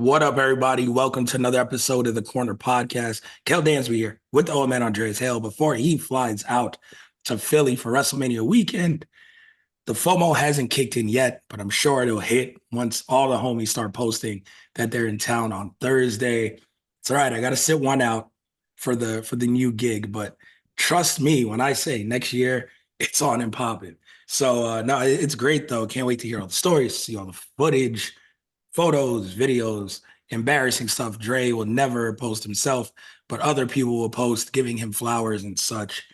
What up, everybody? Welcome to another episode of the Corner Podcast. Kel Dansby here with the old man Andreas Hale before he flies out to Philly for WrestleMania weekend. The FOMO hasn't kicked in yet, but I'm sure it'll hit once all the homies start posting that they're in town on Thursday. It's all right. I got to sit one out for the new gig, but trust me when I say next year it's on and popping. So no, it's great though. Can't wait to hear all the stories, see all the footage, photos, videos, embarrassing stuff Dre will never post himself, but other people will post giving him flowers and such.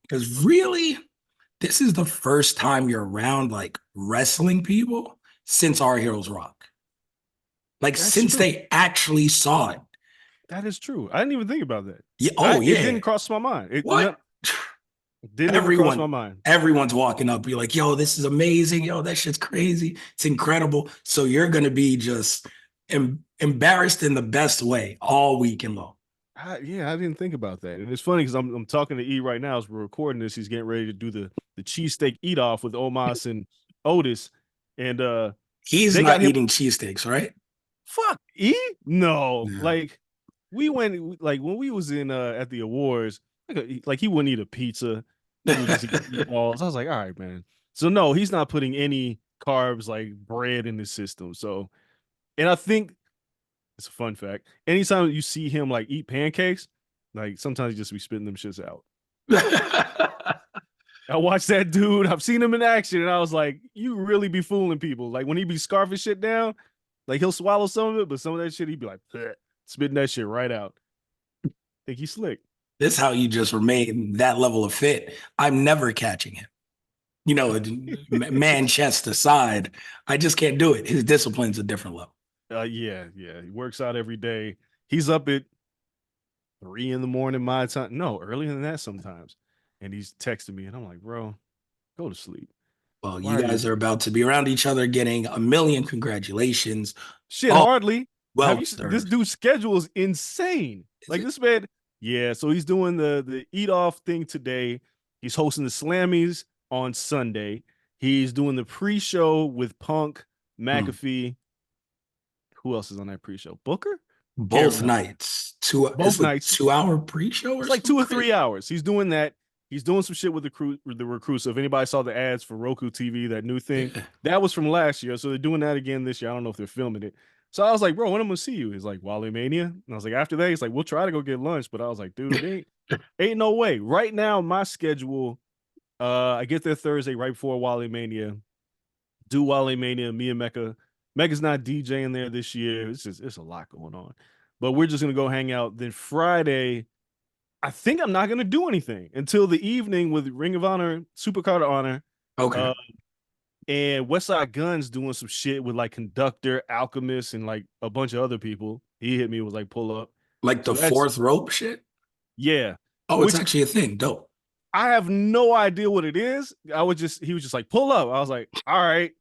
Because really, this is the first time you're around like wrestling people since Our Heroes Rock. Like That's since true. they actually saw it. That is true. I didn't even think about that. Yeah. Oh, It yeah. didn't cross my mind. What? Didn't even cross my Everyone, mind. everyone's walking up, be like, yo, this is amazing. Yo, that shit's crazy. It's incredible. So you're gonna be just embarrassed in the best way all weekend long. I didn't think about that. And it's funny because I'm talking to E right now as we're recording this. He's getting ready to do the cheesesteak eat off with Omos and Otis. And He's they got not him. eating cheesesteaks, right? Fuck E? No. Yeah. Like we went like when we was in at the awards, like he wouldn't eat a pizza. He would just eat meatballs. I was like, all right, man. So no, he's not putting any carbs like bread in his system. So, and I think it's a fun fact. Anytime you see him like eat pancakes, like sometimes he just be spitting them shits out. I watched that dude. I've seen him in action, and I was like, "You really be fooling people." Like when he be scarfing shit down, like he'll swallow some of it, but some of that shit he'd be like spitting that shit right out. Think he's slick. This is how you just remain that level of fit. I'm never catching him. You know, man chest aside, I just can't do it. His discipline's a different level. Yeah. He works out every day. He's up at 3 a.m. my time. No, earlier than that sometimes. And he's texting me, and I'm like, bro, go to sleep. Well, Why you are you? guys are about to be around each other, getting a million congratulations. Shit, Oh, hardly. well This deserved. dude's schedule is insane. Is Like it? this man, yeah. So he's doing the eat off thing today. He's hosting the Slammies on Sunday. He's doing the pre-show with Punk, Hmm. McAfee. Who else is on that pre-show? Booker? Can't Both remember. nights. Two. It's Both a nights. 2 hour pre-show or It's like something 2 or 3 crazy. hours. He's doing that. He's doing some shit with the recruit. So if anybody saw the ads for Roku TV, that new thing, Yeah. that was from last year. So they're doing that again this year. I don't know if they're filming it. So I was like, bro, when I'm gonna see you? He's like, Wally Mania. And I was like, after that, he's like, we'll try to go get lunch. But I was like, dude, ain't no way. Right now, my schedule, I get there Thursday right before Wally Mania. Do Wally Mania, me and Mecca. Mecca's not DJing there this year. It's a lot going on. But we're just gonna go hang out. Then Friday, I think I'm not going to do anything until the evening with Ring of Honor, Supercard of Honor, Okay. uh, and Westside Guns doing some shit with like Conductor, Alchemist, and like a bunch of other people. He hit me, was like, pull up. Like the So that's, fourth rope shit. yeah, Oh, it's which actually a thing. Dope. I have no idea what it is. He was just like, pull up. I was like, all right.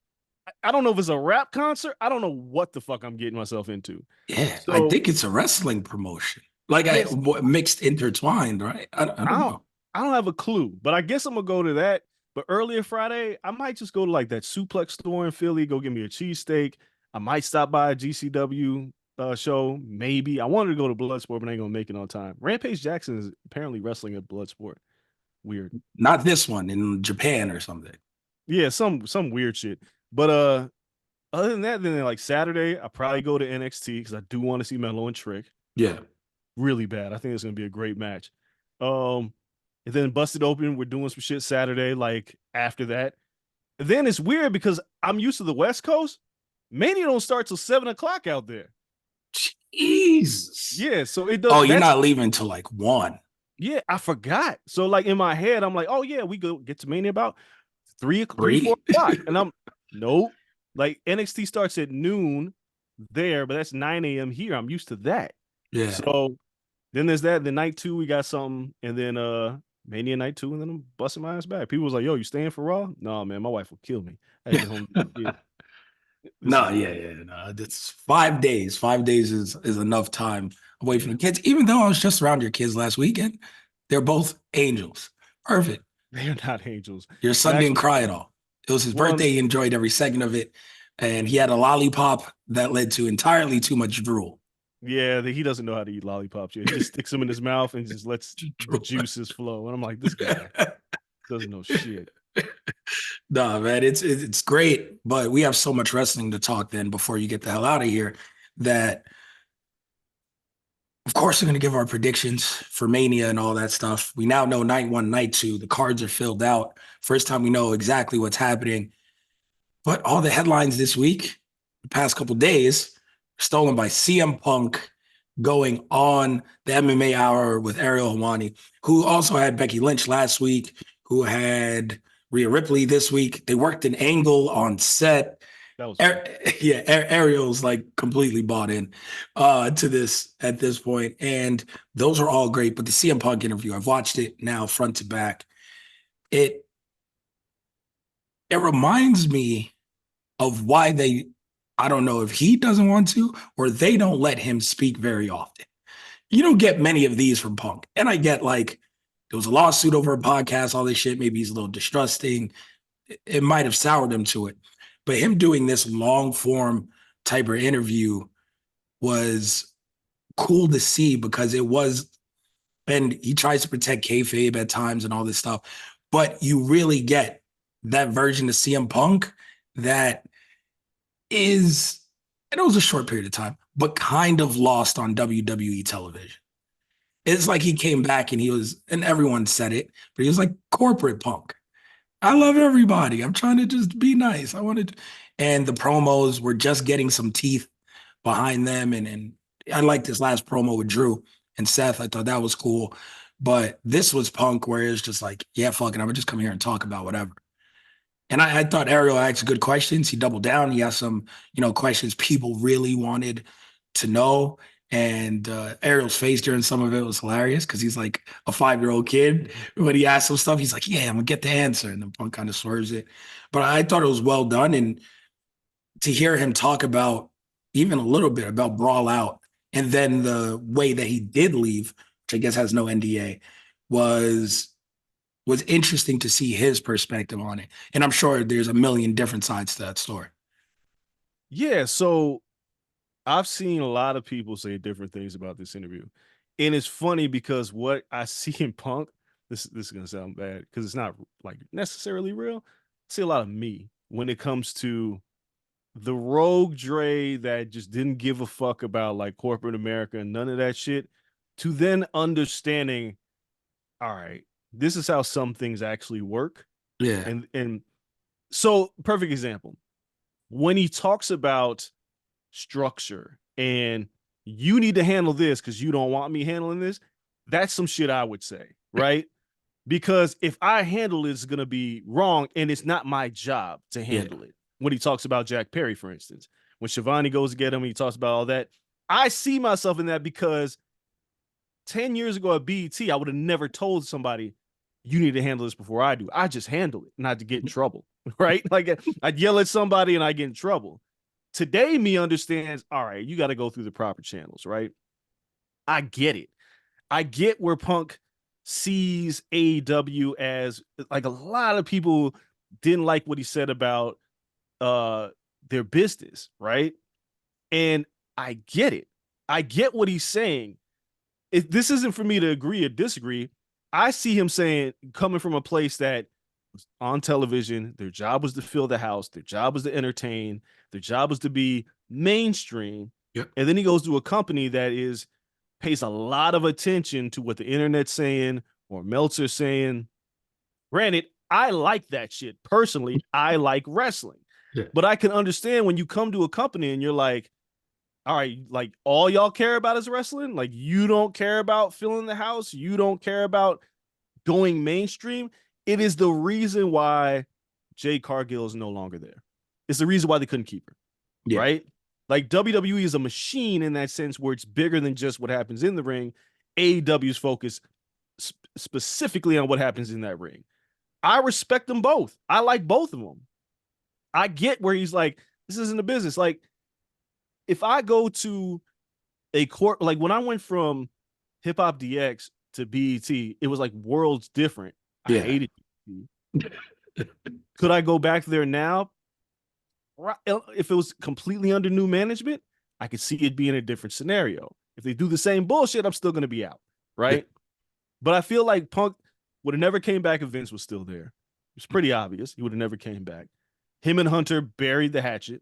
I don't know if it's a rap concert. I don't know what the fuck I'm getting myself into. Yeah, I So, think it's a wrestling promotion. Like yes, mixed intertwined, right? I I don't don't know. I don't have a clue, but I guess I'm gonna go to that. But earlier Friday, I might just go to like that suplex store in Philly, go get me a cheesesteak. I might stop by a GCW show, maybe. I wanted to go to Bloodsport, but I ain't gonna make it on time. Rampage Jackson is apparently wrestling at Bloodsport. Weird. Not this one in Japan or something. Yeah, some weird shit. But other than that, then like Saturday, I probably go to NXT because I do want to see Melo and Trick. Yeah. Really bad. I think it's gonna be a great match. Um, and then Busted Open, we're doing some shit Saturday, like after that. And then it's weird because I'm used to the West Coast. Mania don't start till 7 o'clock out there. Jesus. Yeah, so it does. Oh, you're That's not leaving till like 1. yeah, I forgot. So like in my head, I'm like, oh yeah, we go get to Mania about 4 3? o'clock, and I'm nope. Like NXT starts at noon there, but that's 9 a.m. here. I'm used to that. Yeah. So then there's that. The night 2, we got something, and then Mania night 2, and then I'm busting my ass back. People was like, "Yo, you staying for Raw?" No, man, my wife will kill me. I get home. Yeah, this No, is yeah. No, it's 5 days. 5 days is enough time away from the kids. Even though I was just around your kids last weekend, they're both angels. Perfect. they're not angels. Your son didn't Actually, cry at all. It was his one birthday. He enjoyed every second of it. and he had a lollipop that led to entirely too much drool. Yeah, he doesn't know how to eat lollipops yet. He just sticks them in his mouth and just lets the juices flow. And I'm like, this guy doesn't know shit. No, man, it's great, but we have so much wrestling to talk then before you get the hell out of here that of course we're gonna give our predictions for Mania and all that stuff. We now know night one, night two, the cards are filled out. First time we know exactly what's happening. But all the headlines this week, the past couple days, stolen by CM Punk going on the MMA Hour with Ariel Helwani, who also had Becky Lynch last week, who had Rhea Ripley this week. They worked an angle on set. That was cool. Ariel's like completely bought in to this at this point, and those are all great. But the CM Punk interview, I've watched it now front to back. It reminds me of why they, I don't know if he doesn't want to or they don't let him speak very often. You don't get many of these from Punk. And I get like, there was a lawsuit over a podcast, all this shit. Maybe he's a little distrusting. It might have soured him to it. But him doing this long form type of interview was cool to see because it was, and he tries to protect kayfabe at times and all this stuff. But you really get that version of CM Punk that is, and it was a short period of time, but kind of lost on WWE television. It's like he came back and he was, and everyone said it, but he was like corporate Punk. I love everybody. I'm trying to just be nice. I wanted, and the promos were just getting some teeth behind them. And I liked this last promo with Drew and Seth. I thought that was cool. But this was Punk where it's just like, yeah, fuck it. I'm gonna just come here and talk about whatever. And I thought Ariel asked good questions. He doubled down. He asked some, questions people really wanted to know. And Ariel's face during some of it was hilarious because he's like a 5-year-old kid. When he asked some stuff, he's like, yeah, I'm gonna get the answer. And then Punk kind of swerves it. But I thought it was well done. And to hear him talk about even a little bit about Brawl Out and then the way that he did leave, which I guess has no NDA, was interesting to see his perspective on it. And I'm sure there's a million different sides to that story. Yeah, so I've seen a lot of people say different things about this interview. And it's funny because what I see in Punk, this is gonna sound bad because it's not like necessarily real. I see a lot of me when it comes to the rogue Dre that just didn't give a fuck about like corporate America and none of that shit, to then understanding, all right, this is how some things actually work. Yeah. And so perfect example. When he talks about structure and you need to handle this because you don't want me handling this, that's some shit I would say, right? Because if I handle it, it's going to be wrong and it's not my job to handle it. When he talks about Jack Perry, for instance, when Shivani goes to get him, he talks about all that. I see myself in that because 10 years ago at BET, I would have never told somebody, you need to handle this before I do. I just handle it, not to get in trouble, right? Like I'd yell at somebody and I get in trouble. Today, me understands, all right, you got to go through the proper channels, right? I get it. I get where Punk sees AEW as like a lot of people didn't like what he said about their business, right? And I get it. I get what he's saying. If this isn't for me to agree or disagree, I see him saying, coming from a place that was on television, their job was to fill the house, their job was to entertain, their job was to be mainstream. Yep. And then he goes to a company that pays a lot of attention to what the internet's saying or Meltzer's saying. Granted, I like that shit. Personally, I like wrestling. Yeah. But I can understand when you come to a company and you're like, all right, like all y'all care about is wrestling. Like you don't care about filling the house. You don't care about going mainstream. It is the reason why Jade Cargill is no longer there. It's the reason why they couldn't keep her. Yeah. Right? Like WWE is a machine in that sense where it's bigger than just what happens in the ring. AEW's focus specifically on what happens in that ring. I respect them both. I like both of them. I get where he's like, this isn't a business. Like, if I go to a court, like when I went from Hip Hop DX to BET, it was like worlds different. I hated BET. Could I go back there now? if it was completely under new management, I could see it being a different scenario. If they do the same bullshit, I'm still going to be out, right? But I feel like Punk would have never came back if Vince was still there. It's pretty obvious. He would have never came back. Him and Hunter buried the hatchet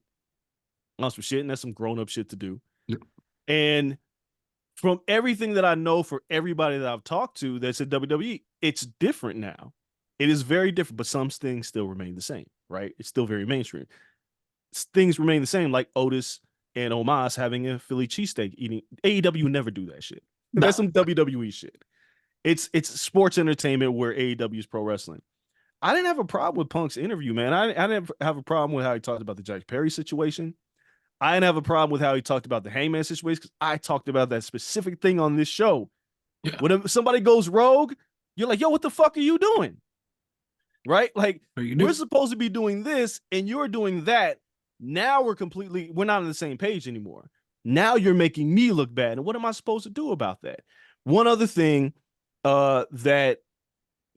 on some shit, and that's some grown-up shit to do. Yep. And from everything that I know for everybody that I've talked to that's at WWE, it's different now. It is very different, but some things still remain the same, right? It's still very mainstream. Things remain the same, like Otis and Omos having a Philly cheesesteak eating. AEW never do that shit. No. That's some WWE shit. It's sports entertainment where AEW is pro wrestling. I didn't have a problem with Punk's interview, man. I didn't have a problem with how he talked about the Jack Perry situation. I didn't have a problem with how he talked about the Hangman situation because I talked about that specific thing on this show. Yeah. When somebody goes rogue, you're like, yo, what the fuck are you doing? Right? Like, we're supposed to be doing this and you're doing that. Now we're not on the same page anymore. Now you're making me look bad. And what am I supposed to do about that? One other thing that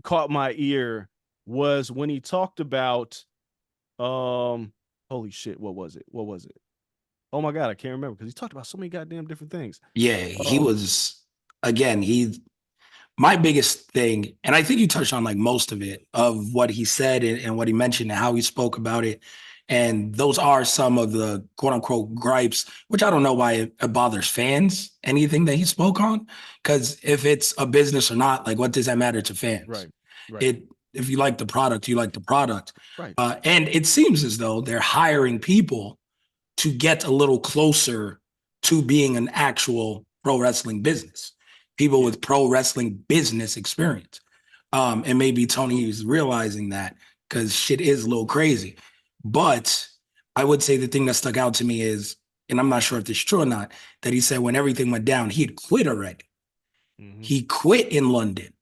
caught my ear was when he talked about, holy shit, what was it? Oh my God, I can't remember because he talked about so many goddamn different things. Yeah, he was, again, my biggest thing, and I think you touched on like most of it, of what he said and what he mentioned and how he spoke about it. And those are some of the quote unquote gripes, which I don't know why it bothers fans, anything that he spoke on. Because if it's a business or not, like what does that matter to fans? Right. If you like the product, you like the product. Right. And it seems as though they're hiring people to get a little closer to being an actual pro wrestling business, people with pro wrestling business experience. And maybe Tony is realizing that because shit is a little crazy. But I would say the thing that stuck out to me is, and I'm not sure if this is true or not, that he said when everything went down, he had quit already. Mm-hmm. He quit in London,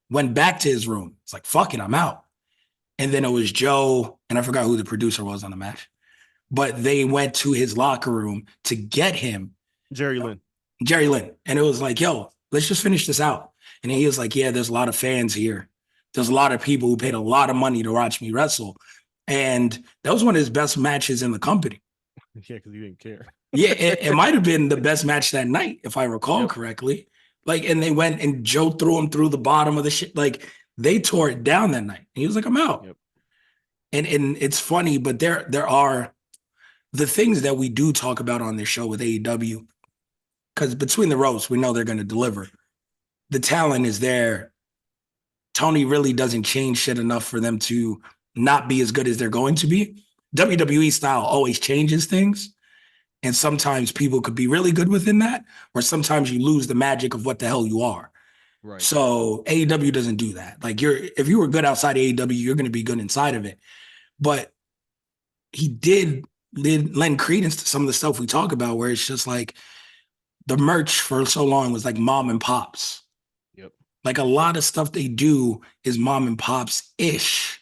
went back to his room. It's like, fuck it, I'm out. And then it was Joe, and I forgot who the producer was on the match, but they went to his locker room to get him. Jerry Lynn. And it was like, yo, let's just finish this out. And he was like, yeah, there's a lot of fans here. There's a lot of people who paid a lot of money to watch me wrestle. And that was one of his best matches in the company. Yeah, because he didn't care. Yeah, it might have been the best match that night, if I recall correctly. Like, and they went and Joe threw him through the bottom of the shit. Like, they tore it down that night. And he was like, I'm out. Yep. And it's funny, but there are the things that we do talk about on this show with AEW, because between the ropes, we know they're going to deliver. The talent is there. Tony really doesn't change shit enough for them to not be as good as they're going to be. WWE style always changes things. And sometimes people could be really good within that, or sometimes you lose the magic of what the hell you are. Right. So AEW doesn't do that. Like if you were good outside AEW, you're going to be good inside of it. But he did lend credence to some of the stuff we talk about, where it's just like the merch for so long was like mom and pops. Yep. Like a lot of stuff they do is mom and pops ish,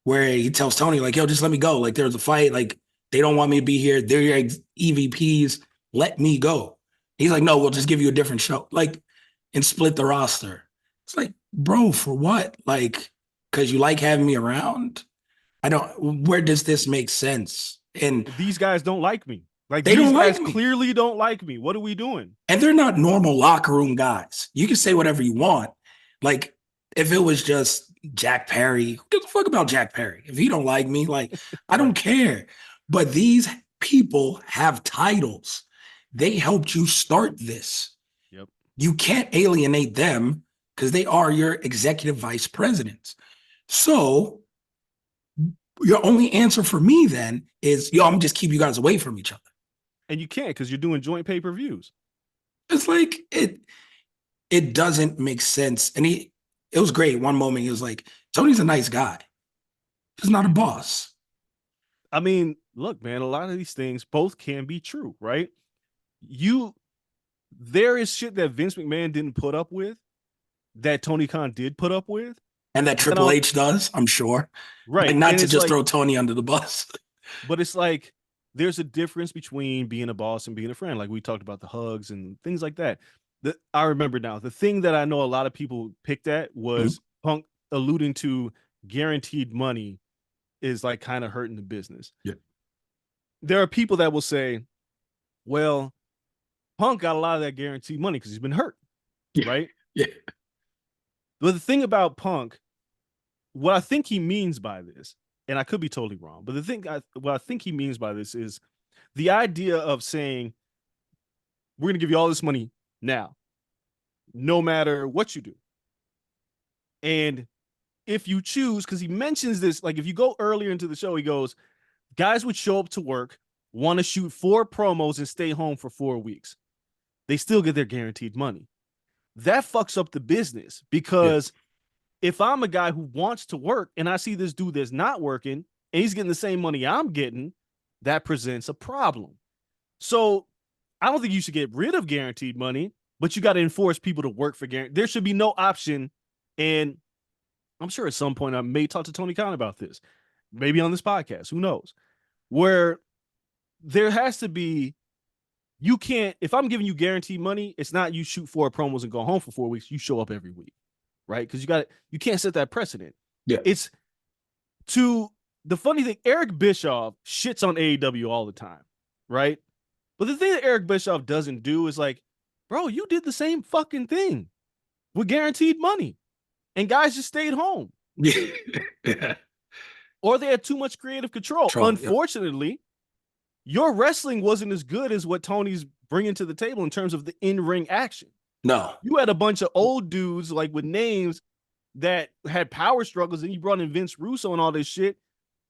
where he tells Tony like, yo, just let me go. Like there's a fight. Like they don't want me to be here. They're your EVPs. Let me go. He's like, no, we'll just give you a different show. Like, and split the roster. It's like, bro, for what? Like, because you like having me around? Where does this make sense? And these guys don't like me. Like they these don't guys like me. Clearly don't like me. What are we doing? And they're not normal locker room guys. You can say whatever you want. Like if it was just Jack Perry, who gives a fuck about Jack Perry? If he don't like me, like I don't care. But these people have titles. They helped you start this. Yep. You can't alienate them because they are your executive vice presidents. So your only answer for me then is, yo, I'm gonna just keep you guys away from each other. And you can't because you're doing joint pay-per-views. It's like it doesn't make sense. And it was great. One moment he was like, Tony's a nice guy. He's not a boss. I mean, look, man, a lot of these things both can be true, right? There is shit that Vince McMahon didn't put up with that Tony Khan did put up with. And that Triple H does, I'm sure. Right. And not to just throw Tony under the bus. But it's like, there's a difference between being a boss and being a friend. Like we talked about the hugs and things like that. I remember now, the thing that I know a lot of people picked at was Punk alluding to guaranteed money is like kind of hurting the business. Yeah. there are people that will say, well, Punk got a lot of that guaranteed money because he's been hurt, right? Yeah. But the thing about Punk, what I think he means by this, and I could be totally wrong, but what I think he means by this is the idea of saying, we're going to give you all this money now, no matter what you do. And if you choose, because he mentions this, like if you go earlier into the show, he goes, guys would show up to work, want to shoot 4 promos and stay home for 4 weeks. They still get their guaranteed money. That fucks up the business because if I'm a guy who wants to work and I see this dude that's not working and he's getting the same money I'm getting, that presents a problem. So I don't think you should get rid of guaranteed money, but you got to enforce people to work for guarantee. There should be no option. And I'm sure at some point I may talk to Tony Khan about this, maybe on this podcast, who knows, where there has to be, you can't, if I'm giving you guaranteed money, it's not you shoot 4 promos and go home for 4 weeks. You show up every week, right? Because you can't set that precedent. Yeah. It's the funny thing, Eric Bischoff shits on AEW all the time, right? But the thing that Eric Bischoff doesn't do is like, bro, you did the same fucking thing with guaranteed money and guys just stayed home. Yeah. Or they had too much creative control. Unfortunately, your wrestling wasn't as good as what Tony's bringing to the table in terms of the in-ring action. No. You had a bunch of old dudes like with names that had power struggles, and you brought in Vince Russo and all this shit.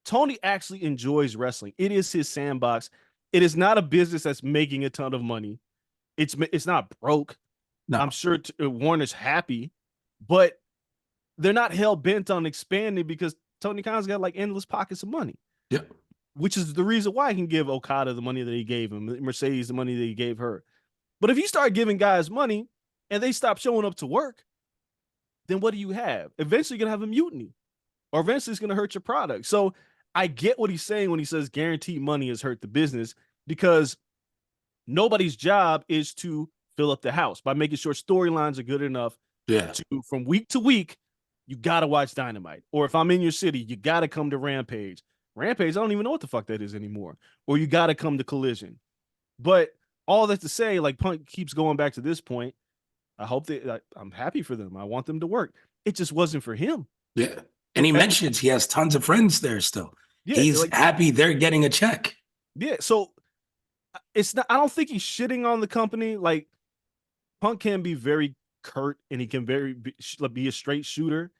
Tony actually enjoys wrestling. It is his sandbox. It is not a business that's making a ton of money. It's not broke. No. I'm sure Warner's happy, but they're not hell-bent on expanding because Tony Khan's got like endless pockets of money. Yeah. Which is the reason why I can give Okada the money that he gave him, Mercedes the money that he gave her. But if you start giving guys money and they stop showing up to work, then what do you have? Eventually you're going to have a mutiny, or eventually it's going to hurt your product. So I get what he's saying when he says guaranteed money has hurt the business, because nobody's job is to fill up the house by making sure storylines are good enough. Yeah. To, from week to week, you got to watch Dynamite. Or if I'm in your city, you got to come to Rampage. Rampage, I don't even know what the fuck that is anymore. Or you got to come to Collision. But all that to say, like Punk keeps going back to this point, I'm happy for them. I want them to work. It just wasn't for him. Yeah. And he mentions he has tons of friends there still. Yeah, he's like, happy they're getting a check. Yeah. So it's not, I don't think he's shitting on the company. Like, Punk can be very curt and he can be a straight shooter.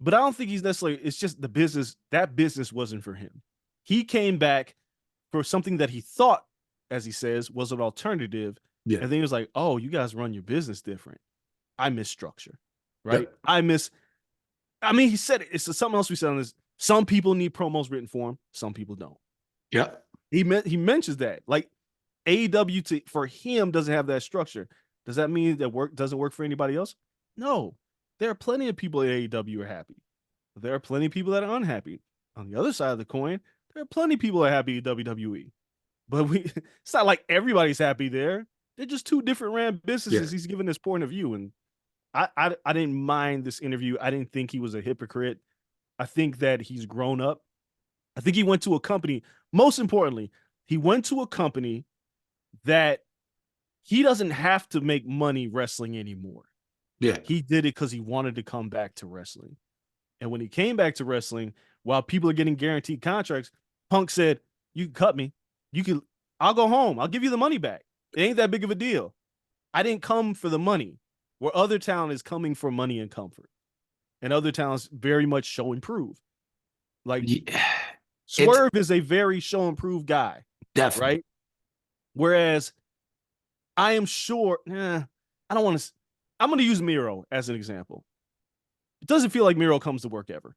But I don't think he's necessarily, it's just the business, that business wasn't for him. He came back for something that he thought, as he says, was an alternative. Yeah. And then he was like, oh, you guys run your business different. I miss structure, right? Yeah. He said it. It's something else we said on this. Some people need promos written for them. Some people don't. Yeah. He mentions that. Like, AEW for him doesn't have that structure. Does that mean that work doesn't work for anybody else? No. There are plenty of people at AEW are happy. But there are plenty of people that are unhappy. On the other side of the coin, there are plenty of people that are happy at WWE. But it's not like everybody's happy there. They're just two different ran businesses. Yeah. He's giving this point of view. And I didn't mind this interview. I didn't think he was a hypocrite. I think that he's grown up. I think he went to a company. Most importantly, he went to a company that he doesn't have to make money wrestling anymore. Yeah. He did it because he wanted to come back to wrestling. And when he came back to wrestling, while people are getting guaranteed contracts, Punk said, you can cut me. I'll go home. I'll give you the money back. It ain't that big of a deal. I didn't come for the money, where other talent is coming for money and comfort. And other talents very much show and prove. Like, Swerve is a very show and prove guy. Definitely. Right? Whereas I am sure, I don't want to, I'm going to use Miro as an example. It doesn't feel like Miro comes to work ever.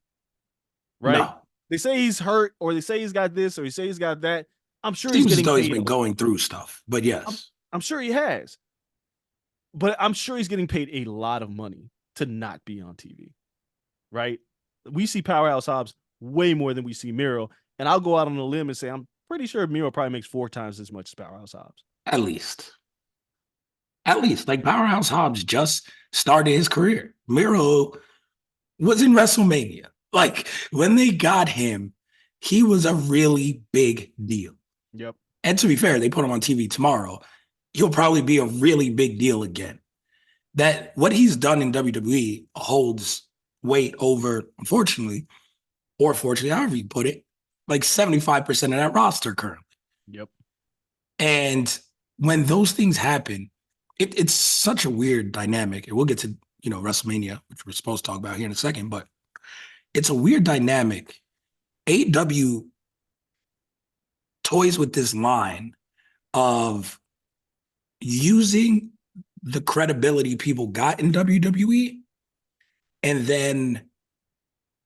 Right? No. They say he's hurt, or they say he's got this, or they say he's got that. I'm sure he's getting paid. He's been going through stuff, but yes. I'm sure he has. But I'm sure he's getting paid a lot of money to not be on TV. Right? We see Powerhouse Hobbs way more than we see Miro. And I'll go out on a limb and say, I'm pretty sure Miro probably makes 4 times as much as Powerhouse Hobbs. At least. Like, Powerhouse Hobbs just started his career. Miro was in WrestleMania. Like, when they got him, he was a really big deal. Yep. And to be fair, they put him on TV tomorrow. He'll probably be a really big deal again. That what he's done in WWE holds weight over, unfortunately, or fortunately, however you put it, like 75% of that roster currently. Yep. And when those things happen, it's such a weird dynamic. And we'll get to, WrestleMania, which we're supposed to talk about here in a second, but it's a weird dynamic. AEW toys with this line of using the credibility people got in WWE and then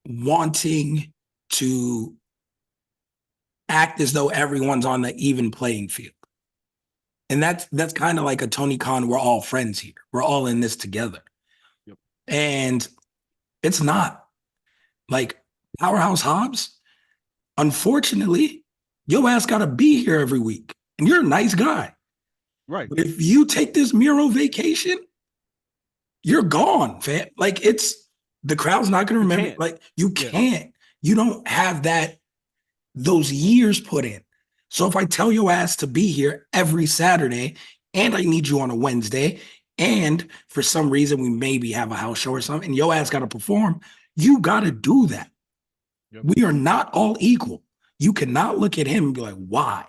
wanting to act as though everyone's on the even playing field. And that's kind of like a Tony Khan, we're all friends here. We're all in this together. Yep. And it's not. Like Powerhouse Hobbs, unfortunately, your ass got to be here every week. And you're a nice guy. Right. But if you take this Miro vacation, you're gone, fam. Like the crowd's not going to remember. Can't. Like you can't. You don't have those years put in. So if I tell your ass to be here every Saturday and I need you on a Wednesday and for some reason we maybe have a house show or something and your ass got to perform, you got to do that. Yep. We are not all equal. You cannot look at him and be like, why?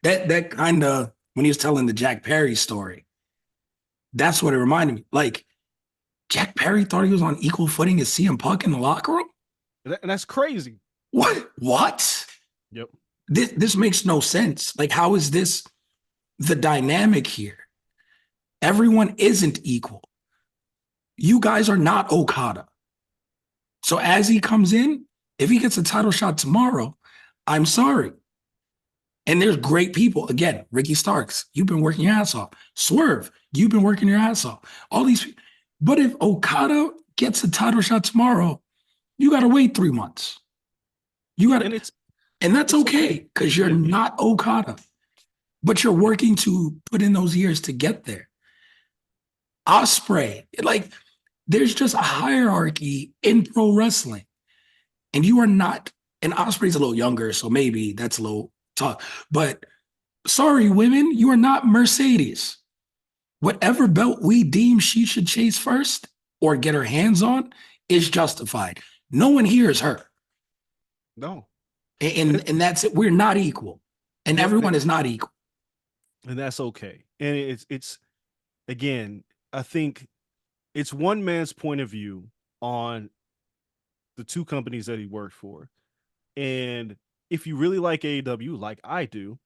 That kind of, when he was telling the Jack Perry story, that's what it reminded me. Like, Jack Perry thought he was on equal footing as CM Punk in the locker room? And that's crazy. What? Yep. This makes no sense. Like, how is this the dynamic here? Everyone isn't equal. You guys are not Okada. So as he comes in, if he gets a title shot tomorrow, I'm sorry. And there's great people. Again, Ricky Starks, you've been working your ass off. Swerve, you've been working your ass off. All these people. But if Okada gets a title shot tomorrow, you got to wait 3 months. You got to, and that's okay because you're not Okada, but you're working to put in those years to get there. Osprey, like there's just a hierarchy in pro wrestling, and you are not. And Osprey's a little younger, so maybe that's a little tough. But sorry, women, you are not Mercedes. Whatever belt we deem she should chase first or get her hands on is justified. No one here is her. No. And that's it. We're not equal. And everyone is not equal. And that's okay. And it's again, I think it's one man's point of view on the two companies that he worked for. And if you really like AEW, like I do,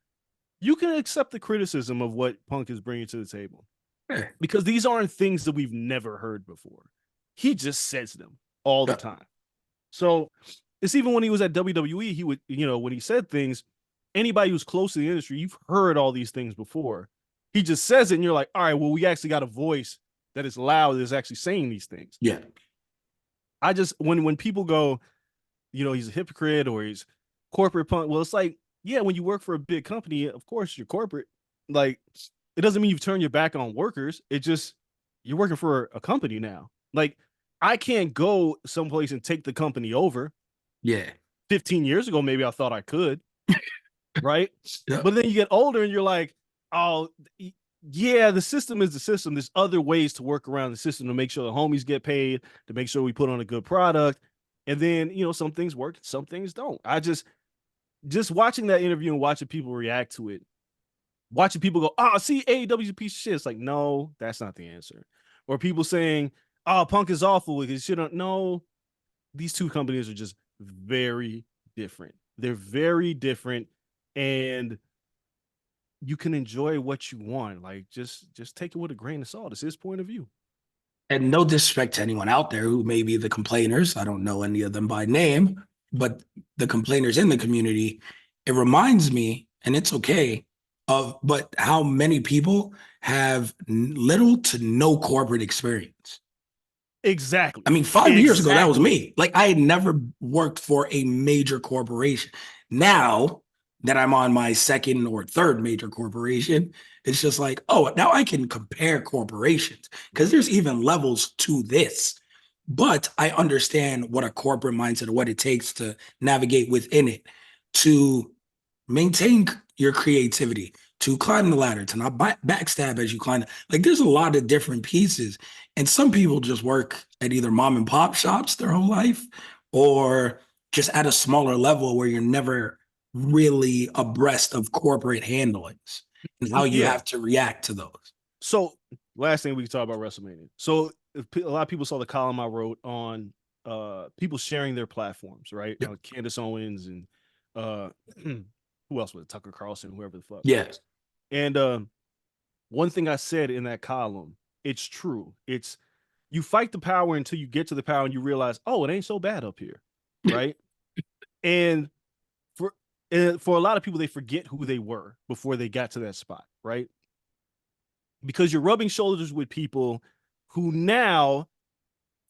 you can accept the criticism of what Punk is bringing to the table. Yeah. Because these aren't things that we've never heard before. He just says them all the time. So it's even when he was at WWE, he would, when he said things, anybody who's close to the industry, you've heard all these things before. He just says it and you're like, all right, well, we actually got a voice that is loud, that is actually saying these things. Yeah. I just, when people go, he's a hypocrite or he's corporate Punk, well, it's like, yeah, when you work for a big company, of course you're corporate. Like, it doesn't mean you've turned your back on workers. It just, you're working for a company now. Like, I can't go someplace and take the company over. Yeah. 15 years ago, maybe I thought I could. Right? Yeah. But then you get older and you're like, oh, yeah, the system is the system. There's other ways to work around the system to make sure the homies get paid, to make sure we put on a good product. And then, some things work, some things don't. I just watching that interview and watching people react to it, watching people go, oh, see, AEW's a piece of shit. It's like, no, that's not the answer. Or people saying, oh, Punk is awful because shouldn't. No, these two companies are just very different. They're very different, and you can enjoy what you want. Like, just take it with a grain of salt. It's his point of view. And no disrespect to anyone out there who may be the complainers. I don't know any of them by name, but the complainers in the community, it reminds me, and it's okay, but how many people have little to no corporate experience. Exactly. I mean, 5 years ago, that was me. Like, I had never worked for a major corporation. Now that I'm on my second or third major corporation, it's just like, oh, now I can compare corporations because there's even levels to this. But I understand what a corporate mindset, what it takes to navigate within it, to maintain your creativity, to climb the ladder, to not backstab as you climb. Like there's a lot of different pieces. And some people just work at either mom and pop shops their whole life or just at a smaller level where you're never really abreast of corporate handlings and how you Yeah. have to react to those. So last thing we can talk about WrestleMania. So a lot of people saw the column I wrote on people sharing their platforms, right? Yep. Candace Owens and who else was it? Tucker Carlson, whoever the fuck. Yes. And one thing I said in that column, it's true. It's you fight the power until you get to the power and you realize, oh, it ain't so bad up here, right? and for a lot of people, they forget who they were before they got to that spot, right? Because you're rubbing shoulders with people who now,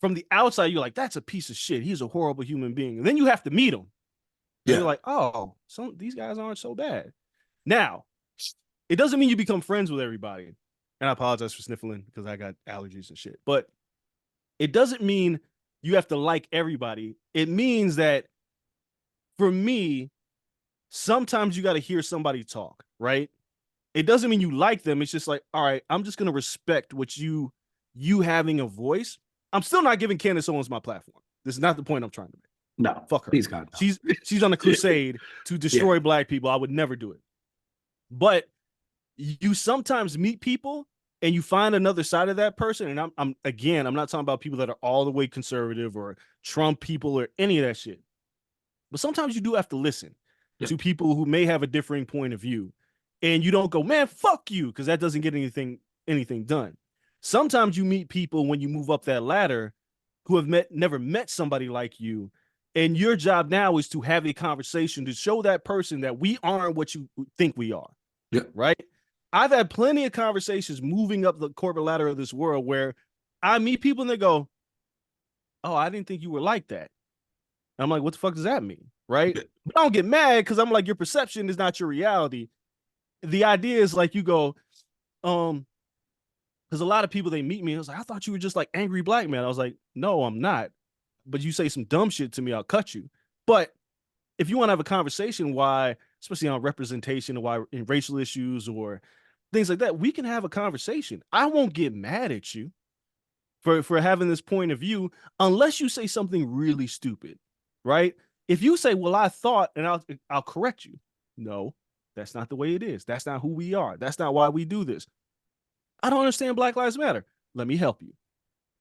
from the outside, you're like, that's a piece of shit. He's a horrible human being. And then you have to meet him. And you're like, oh, these guys aren't so bad. Now, it doesn't mean you become friends with everybody. And I apologize for sniffling because I got allergies and shit. But it doesn't mean you have to like everybody. It means that for me, sometimes you got to hear somebody talk, right? It doesn't mean you like them. It's just like, all right, I'm just going to respect what you having a voice. I'm still not giving Candace Owens my platform. This is not the point I'm trying to make. No, fuck her. Please God, no. She's on a crusade to destroy black people. I would never do it. But you sometimes meet people and you find another side of that person. And I'm not talking about people that are all the way conservative or Trump people or any of that shit. But sometimes you do have to listen to people who may have a differing point of view. And you don't go, man, fuck you, because that doesn't get anything done. Sometimes you meet people when you move up that ladder who have never met somebody like you. And your job now is to have a conversation to show that person that we aren't what you think we are. Yeah. Right? I've had plenty of conversations moving up the corporate ladder of this world where I meet people and they go, oh, I didn't think you were like that. And I'm like, what the fuck does that mean? Right? Yeah. But I don't get mad because I'm like, your perception is not your reality. The idea is like you go, because a lot of people, they meet me, I was like, I thought you were just like angry black man. I was like, no, I'm not. But you say some dumb shit to me, I'll cut you. But if you want to have a conversation why, especially on representation, why in racial issues or things like that, we can have a conversation. I won't get mad at you for having this point of view unless you say something really stupid, right? If you say, well, I thought, and I'll correct you. No, that's not the way it is. That's not who we are. That's not why we do this. I don't understand Black Lives Matter. Let me help you.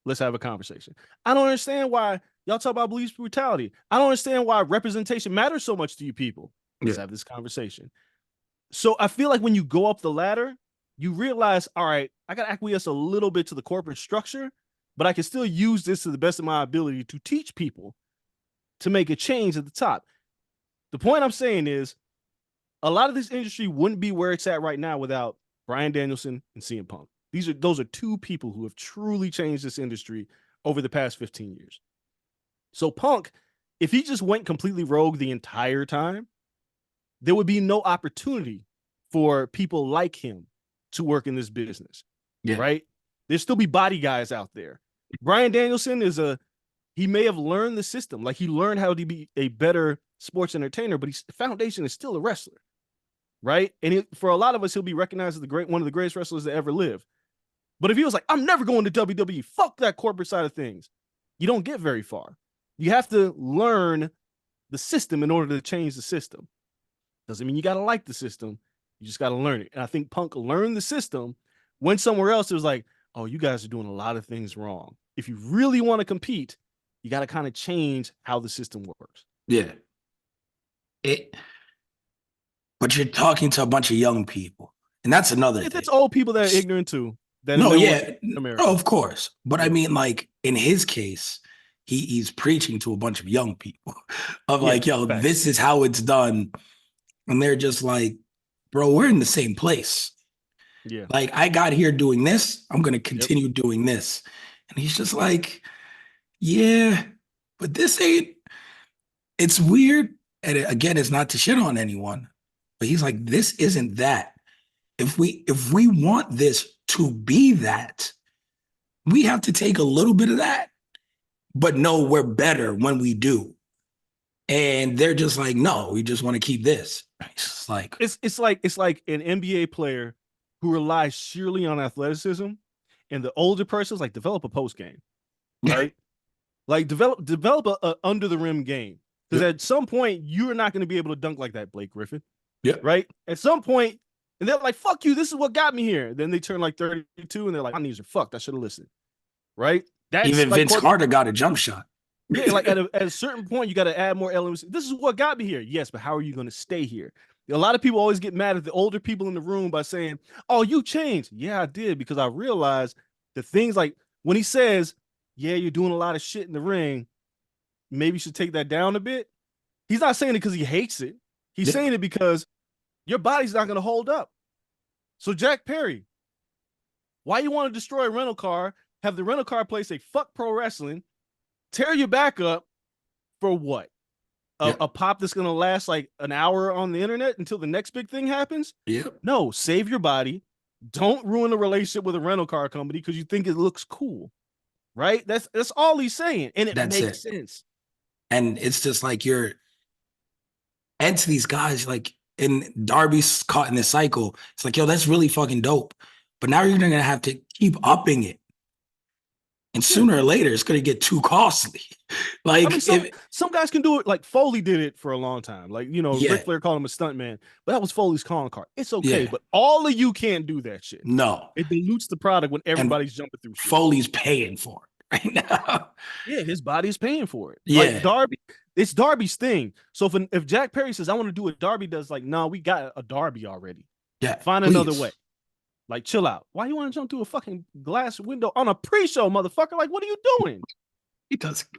Let's have a conversation. I don't understand why y'all talk about police brutality. I don't understand why representation matters so much to you people. Let's have this conversation. So I feel like when you go up the ladder, you realize, all right, I got to acquiesce a little bit to the corporate structure, but I can still use this to the best of my ability to teach people to make a change at the top. The point I'm saying is a lot of this industry wouldn't be where it's at right now without Bryan Danielson and CM Punk. Those are two people who have truly changed this industry over the past 15 years. So Punk, if he just went completely rogue the entire time, there would be no opportunity for people like him to work in this business, right? There'd still be body guys out there. Bryan Danielson he may have learned the system. Like he learned how to be a better sports entertainer, but his foundation is still a wrestler, right? And for a lot of us, he'll be recognized as one of the greatest wrestlers that ever lived. But if he was like, I'm never going to WWE, fuck that corporate side of things, you don't get very far. You have to learn the system in order to change the system. Doesn't mean you got to like the system. You just got to learn it. And I think Punk learned the system when somewhere else it was like, oh, you guys are doing a lot of things wrong. If you really want to compete, you got to kind of change how the system works. Yeah. But you're talking to a bunch of young people. And that's another thing. It's old people that are ignorant too. Oh, of course. But I mean, like, in his case, he's preaching to a bunch of young people of like, yo, facts. This is how it's done. And they're just like, bro, we're in the same place. Yeah. Like, I got here doing this. I'm going to continue doing this. And he's just like, yeah, but this ain't, it's weird. And again, it's not to shit on anyone, but he's like, this isn't that. If we want this to be that, we have to take a little bit of that, but know we're better when we do. And they're just like, no, we just want to keep this. It's like, It's like an NBA player who relies sheerly on athleticism, and the older person's like develop a post game, right? Like develop a under the rim game. Because yep, at some point you're not going to be able to dunk like that, Blake Griffin, yep. right? At some point, and they're like, "Fuck you! This is what got me here." Then they turn like 32, and they're like, "My knees are fucked. I should have listened." Right? That's Even like Vince Carter got a jump shot. yeah, like at a certain point, you got to add more elements. This is what got me here. Yes, but how are you going to stay here? A lot of people always get mad at the older people in the room by saying, "Oh, you changed." Yeah, I did because I realized the things like when he says, "Yeah, you're doing a lot of shit in the ring. Maybe you should take that down a bit." He's not saying it because he hates it. He's Yeah, saying it because your body's not going to hold up. So Jack Perry, why you want to destroy a rental car? Have the rental car place say "fuck pro wrestling," tear your back up for what? a, yep, a pop that's going to last like an hour on the internet until the next big thing happens? yep. No, save your body. Don't ruin a relationship with a rental car company because you think it looks cool, right? That's all he's saying, and it That's makes it. sense. And it's just like you're, and to these guys, like, and Darby's caught in this cycle. It's like, yo, that's really fucking dope. But now you're gonna have to keep upping it. And Yeah, sooner or later, it's gonna get too costly. I mean Like, some if some guys can do it. Like Foley did it for a long time. Like Ric yeah, Flair called him a stunt man, but that was Foley's calling card. It's okay, yeah, but all of you can't do that shit. no. It dilutes the product when And everybody's jumping through shit. Foley's paying for it right now. Yeah, his body's paying for it. Like Yeah, Darby, it's Darby's thing. So if Jack Perry says I want to do what Darby does, like, no, we got a Darby already. yeah, Find another way. please. Like, chill out. Why you want to jump through a fucking glass window on a pre-show, motherfucker? Like, what are you doing? He doesn't.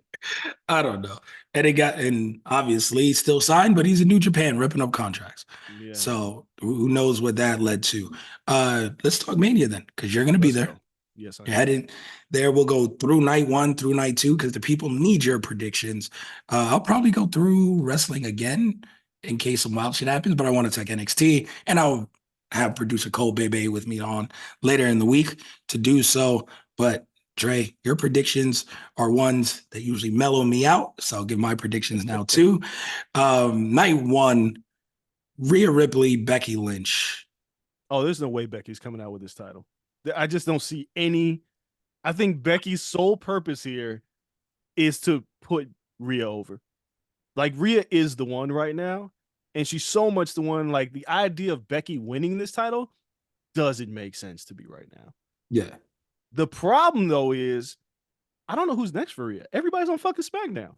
I don't know. And obviously he's still signed, but he's in New Japan ripping up contracts. Yeah, So who knows what that led to. Let's talk Mania then, because you're gonna be let's there. go. Yes, I You're am. heading there. We'll go through night one through night two because the people need your predictions. I'll probably go through wrestling again in case some wild shit happens, but I want to take NXT and I'll have producer Cole Bebe with me on later in the week to do so. But Dre, your predictions are ones that usually mellow me out. So I'll give my predictions now too. Night one, Rhea Ripley, Becky Lynch. Oh, there's no way Becky's coming out with this title. I just don't see any. I think Becky's sole purpose here is to put Rhea over. Like Rhea is the one right now, and she's so much the one. Like the idea of Becky winning this title doesn't make sense to me right now. Yeah. The problem though is I don't know who's next for Rhea. Everybody's on fucking SmackDown.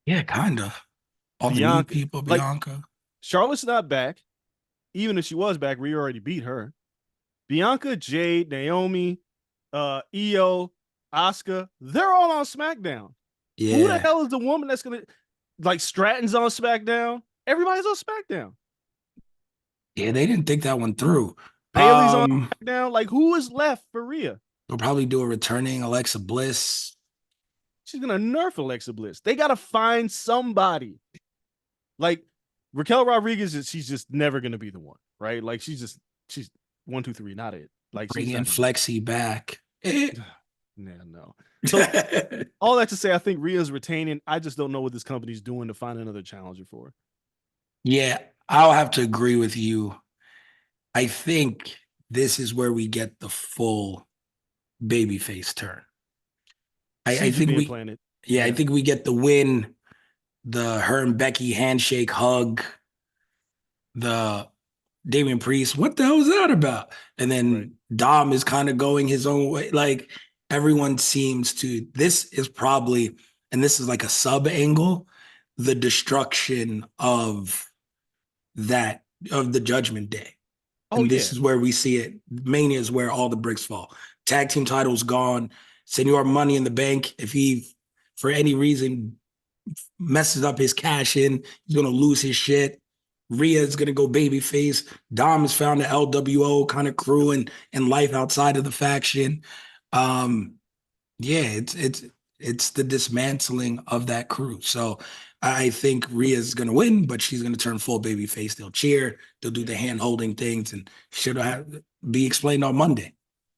Yeah, kind of. All the new Bianca, people, like Bianca. Charlotte's not back. Even if she was back, Rhea already beat her. Bianca, Jade, Naomi, Io, Asuka, they're all on SmackDown. Who the Yeah. hell is the woman that's gonna like Stratton's on SmackDown? Everybody's on SmackDown. Yeah, they didn't think that one through. Bailey's on SmackDown. Like, who is left for Rhea? They'll probably do a returning Alexa Bliss. She's gonna nerf Alexa Bliss. They gotta find somebody. Like Raquel Rodriguez, she's just never gonna be the one, right? Like she's 1, 2, 3, not it. Like Bring she's in not. Flexi back. Yeah, no. So all that to say, I think Rhea's retaining. I just don't know what this company's doing to find another challenger for her. Yeah, I'll have to agree with you. I think this is where we get the full babyface turn. I Seeds are think being we, planted. yeah, I Yeah. think we get the win, the her and Becky handshake hug, the Damian Priest. What the hell is that about? And Right. then Dom is kind of going his own way. Like everyone seems to. This is probably, and this is like a sub angle, the destruction of that of the Judgment Day. Oh And this yeah. is where we see it. Mania is where all the bricks fall. Tag team titles gone. Senor Money in the Bank. If he, for any reason, messes up his cash in, he's gonna lose his shit. Rhea is gonna go babyface. Dom has found the LWO kind of crew and life outside of the faction. Um, yeah, it's the dismantling of that crew. So I think Rhea's gonna win, but she's gonna turn full baby face. They'll cheer, they'll do Yeah. the hand holding things, and should be explained on Monday.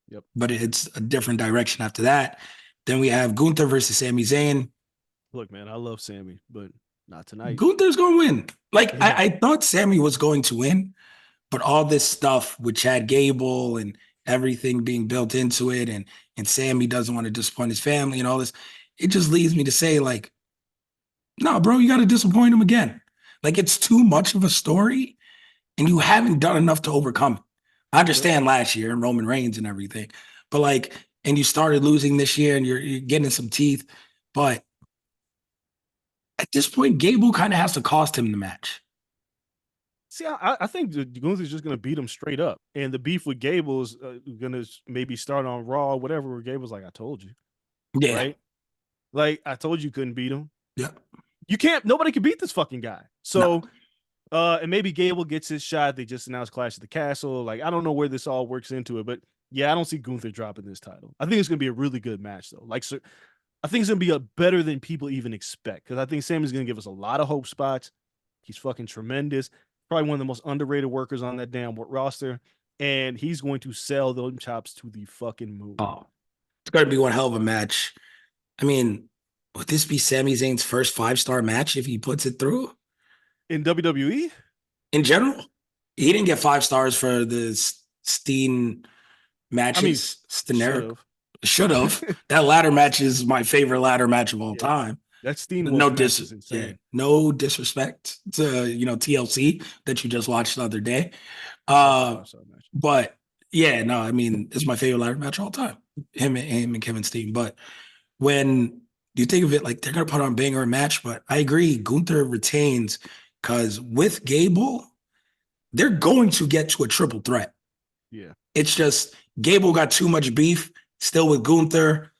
Yep. But it's a different direction after that. Then we have Gunther versus Sami Zayn. Look, man, I love Sammy, but Not tonight. Gunther's going to win. Like, Yeah. I thought Sammy was going to win, but all this stuff with Chad Gable and everything being built into it, and Sammy doesn't want to disappoint his family and all this, it just leads me to say, like, no, bro, you got to disappoint him again. Like, it's too much of a story, and you haven't done enough to overcome it. I understand last year and Roman Reigns and everything, but like, and you started losing this year, and you're getting some teeth, but at this point, Gable kind of has to cost him the match. See, I think Gunther's just going to beat him straight up. And the beef with Gable is going to maybe start on Raw or whatever, where Gable's like, I told you. Yeah. Right? Like, I told you couldn't beat him. Yeah. You can't, nobody can beat this fucking guy. So, and maybe Gable gets his shot. They just announced Clash of the Castle. Like, I don't know where this all works into it, but yeah, I don't see Gunther dropping this title. I think it's going to be a really good match, though. Like, so, I think it's going to be a better than people even expect, because I think Sammy's going to give us a lot of hope spots. He's fucking tremendous. Probably one of the most underrated workers on that damn roster. And he's going to sell those chops to the fucking moon. Oh, it's going to be one hell of a match. I mean, would this be Sami Zayn's first 5-star match if he puts it through? In WWE? In general? He didn't get 5 stars for the Steen matches. Should have. That ladder match is my favorite ladder match of all time. That Steen match is insane. Yeah, no disrespect to TLC that you just watched the other day. But yeah, no, I mean, it's my favorite ladder match of all time. Him and Kevin Steen. But when you think of it, like, they're gonna put on banger match, but I agree, Gunther retains, because with Gable, they're going to get to a triple threat. Yeah. It's just Gable got too much beef still with Gunther.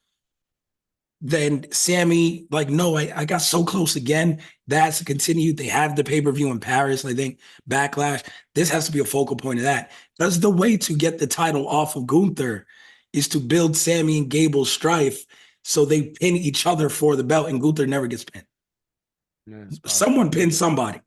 Then Sammy, like, no, I got so close again. That has to continue. They have the pay-per-view in Paris, I think, Backlash. This has to be a focal point of that. Because the way to get the title off of Gunther is to build Sammy and Gable strife so they pin each other for the belt, and Gunther never gets pinned. Yeah, someone pins somebody.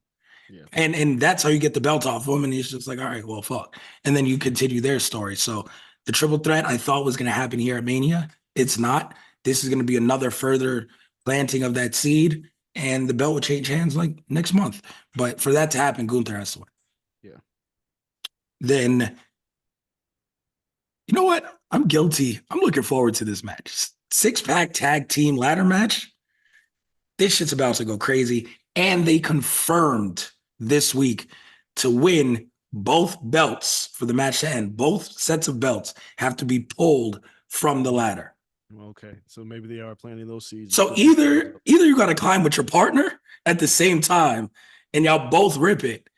Yeah. And that's how you get the belt off of him. And he's just like, all right, well, fuck. And then you continue their story. So the triple threat I thought was going to happen here at Mania. It's not. This is going to be another further planting of that seed, and the belt will change hands like next month. But for that to happen, Gunther has to win. Yeah. Then, you know what? I'm guilty. I'm looking forward to this match. 6-pack tag team ladder match. This shit's about to go crazy. And they confirmed this week to win both belts for the match to end. Both sets of belts have to be pulled from the ladder. Okay, so maybe they are planting those seeds. So either you got to climb with your partner at the same time and y'all both rip it,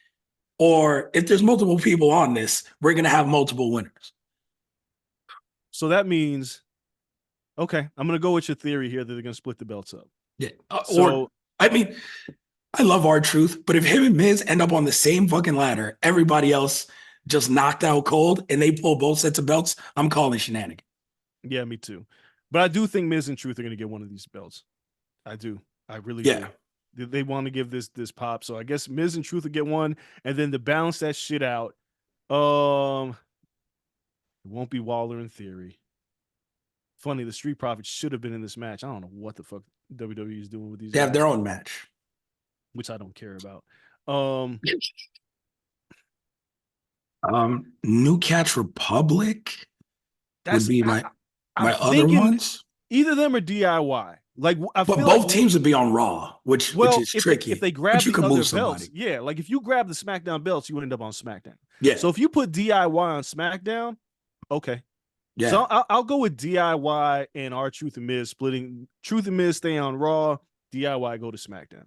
or if there's multiple people on this, we're going to have multiple winners. So that means, okay, I'm going to go with your theory here that they're going to split the belts up. Yeah. I mean, I love R-Truth, but if him and Miz end up on the same fucking ladder, everybody else just knocked out cold, and they pull both sets of belts, I'm calling shenanigans. Yeah, me too. But I do think Miz and Truth are going to get one of these belts. I do. I really do. They want to give this pop. So I guess Miz and Truth will get one. And then to balance that shit out, it won't be Waller in Theory. Funny, the Street Profits should have been in this match. I don't know what the fuck WWE is doing with these guys. They have their own match, which I don't care about. New Catch Republic would be my other ones. Either them or DIY. Like, but both teams would be on Raw, which is tricky. If they grab the other belts, yeah. Like, if you grab the SmackDown belts, you end up on SmackDown. Yeah. So if you put DIY on SmackDown, okay. Yeah. So I'll go with DIY and R-Truth and Miz splitting. Truth and Miz stay on Raw. DIY go to SmackDown.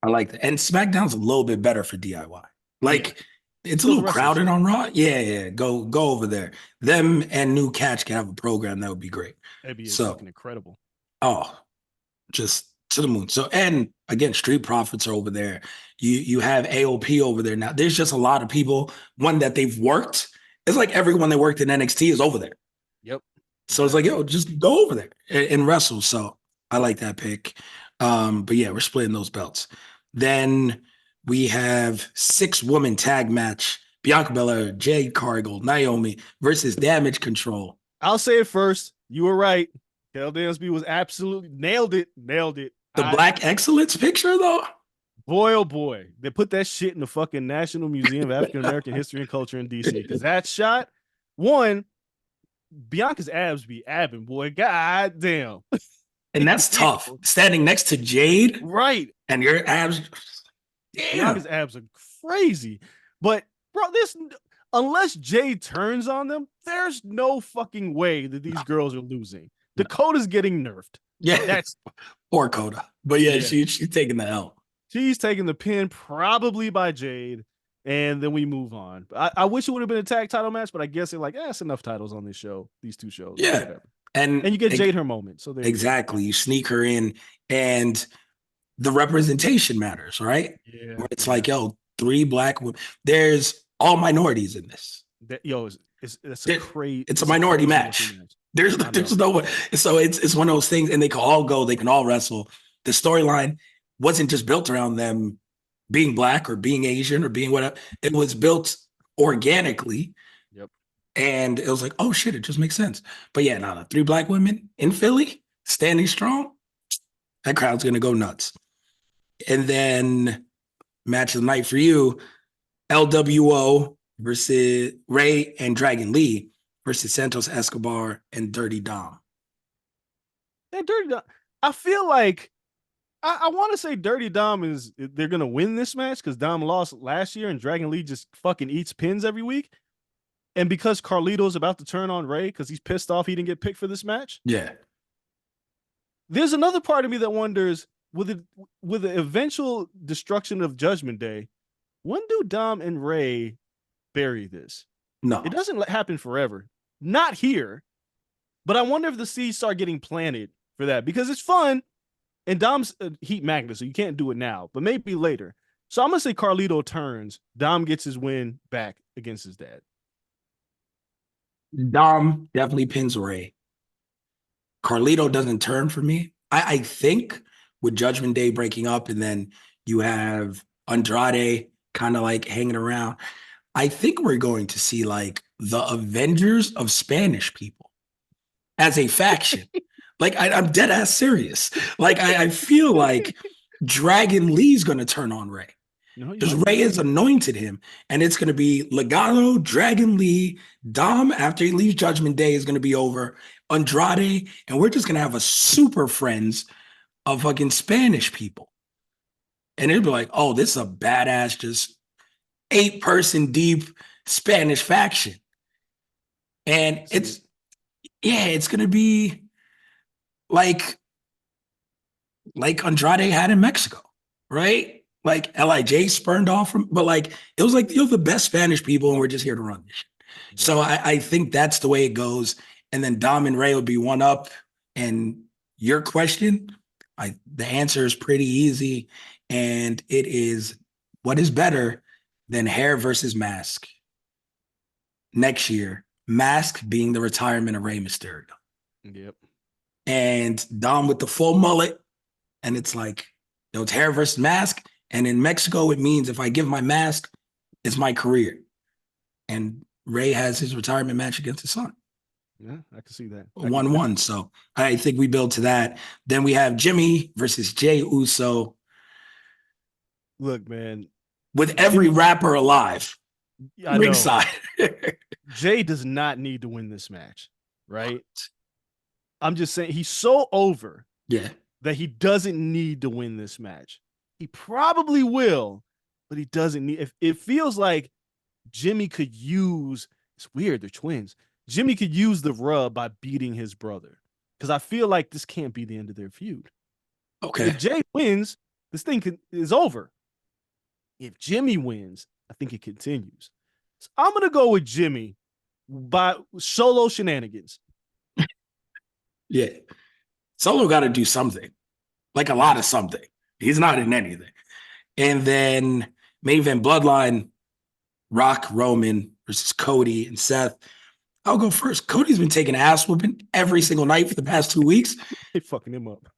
I like that. And SmackDown's a little bit better for DIY. Like, it's a little crowded on Raw. Yeah. Go over there. Them and New Catch can have a program that would be great. That'd be fucking incredible. Oh, just to the moon. So, and again, Street Profits are over there. You have AOP over there now. There's just a lot of people. One that they've worked. It's like everyone that worked in NXT is over there. Yep. So it's like, yo, just go over there and wrestle. So I like that pick. But yeah, we're splitting those belts. Then we have 6-woman tag match. Bianca Belair, Jade Cargill, Naomi versus Damage Control. I'll say it first. You were right. Kel Dansby was absolutely nailed it. The Black Excellence picture, though? Boy, oh boy, they put that shit in the fucking National Museum of African American History and Culture in DC. Because that shot, one, Bianca's abs be abbing, boy. God damn. And that's tough. Standing next to Jade. Right. And your abs. Damn. Bianca's abs are crazy. But, bro, unless Jade turns on them, there's no fucking way that these girls are losing. Dakota's getting nerfed. Yeah. That's or Coda. But yeah. She's taking the L. She's taking the pin, probably by Jade. And then we move on. I wish it would have been a tag title match, but I guess they're like, that's enough titles on this show, these two shows. Yeah. Whatever. And you get Jade her moment. So exactly. You sneak her in, and the representation matters, right? Yeah. Where it's like, yo, 3 black women. There's all minorities in this. It's a crazy. It's a minority match. There's no way. So it's one of those things, and they can all go. They can all wrestle. The storyline wasn't just built around them being black or being Asian or being whatever. It was built organically. Yep. And it was like, oh shit, it just makes sense. But yeah, now the 3 black women in Philly standing strong, that crowd's gonna go nuts. And then match of the night for you, LWO versus Ray and Dragon Lee versus Santos Escobar and Dirty Dom. And Dirty Dom, I feel like I want to say Dirty Dom they're gonna win this match because Dom lost last year and Dragon Lee just fucking eats pins every week. And because Carlito's about to turn on Ray because he's pissed off he didn't get picked for this match. Yeah. There's another part of me that wonders, with the eventual destruction of Judgment Day, when do Dom and Ray bury this? No. It doesn't happen forever. Not here. But I wonder if the seeds start getting planted for that because it's fun. And Dom's a heat magnet, so you can't do it now, but maybe later. So I'm going to say Carlito turns. Dom gets his win back against his dad. Dom definitely pins Ray. Carlito doesn't turn for me. I think with Judgment Day breaking up and then you have Andrade kind of like hanging around, I think we're going to see like the Avengers of Spanish people as a faction. Like, I'm dead ass serious. Like, I feel like Dragon Lee's going to turn on Ray. Because Ray has anointed him. And it's going to be Legado, Dragon Lee, Dom, after he leaves Judgment Day, is going to be over, Andrade, and we're just going to have a super friends of fucking Spanish people. And it'll be like, oh, this is a badass, just 8-person deep Spanish faction. And it's going to be like Andrade had in Mexico, right? Like LIJ spurned off from, but like it was like, you're the best Spanish people and we're just here to run this shit. Yeah. So I think that's the way it goes. And then Dom and Ray will be one up. And your question, the answer is pretty easy. And it is, what is better than hair versus mask next year? Mask being the retirement of Rey Mysterio. Yep. And Dom with the full mullet. And it's like, it's hair versus mask. And in Mexico, it means if I give my mask, it's my career. And Ray has his retirement match against his son. Yeah, I can see that. 1-1. So I think we build to that. Then we have Jimmy versus Jey Uso. Look, man. With every rapper alive. Ringside. Jey does not need to win this match, right? I'm just saying he's so over that he doesn't need to win this match. He probably will, but he doesn't need. It feels like Jimmy could use, it's weird, they're twins. Jimmy could use the rub by beating his brother. Because I feel like this can't be the end of their feud. Okay. If Jey wins, this thing is over. If Jimmy wins, I think it continues. So I'm going to go with Jimmy by solo shenanigans. Yeah. Solo got to do something. Like a lot of something. He's not in anything. And then main event Bloodline, Rock, Roman versus Cody and Seth. I'll go first. Cody's been taking ass whooping every single night for the past 2 weeks. They fucking him up.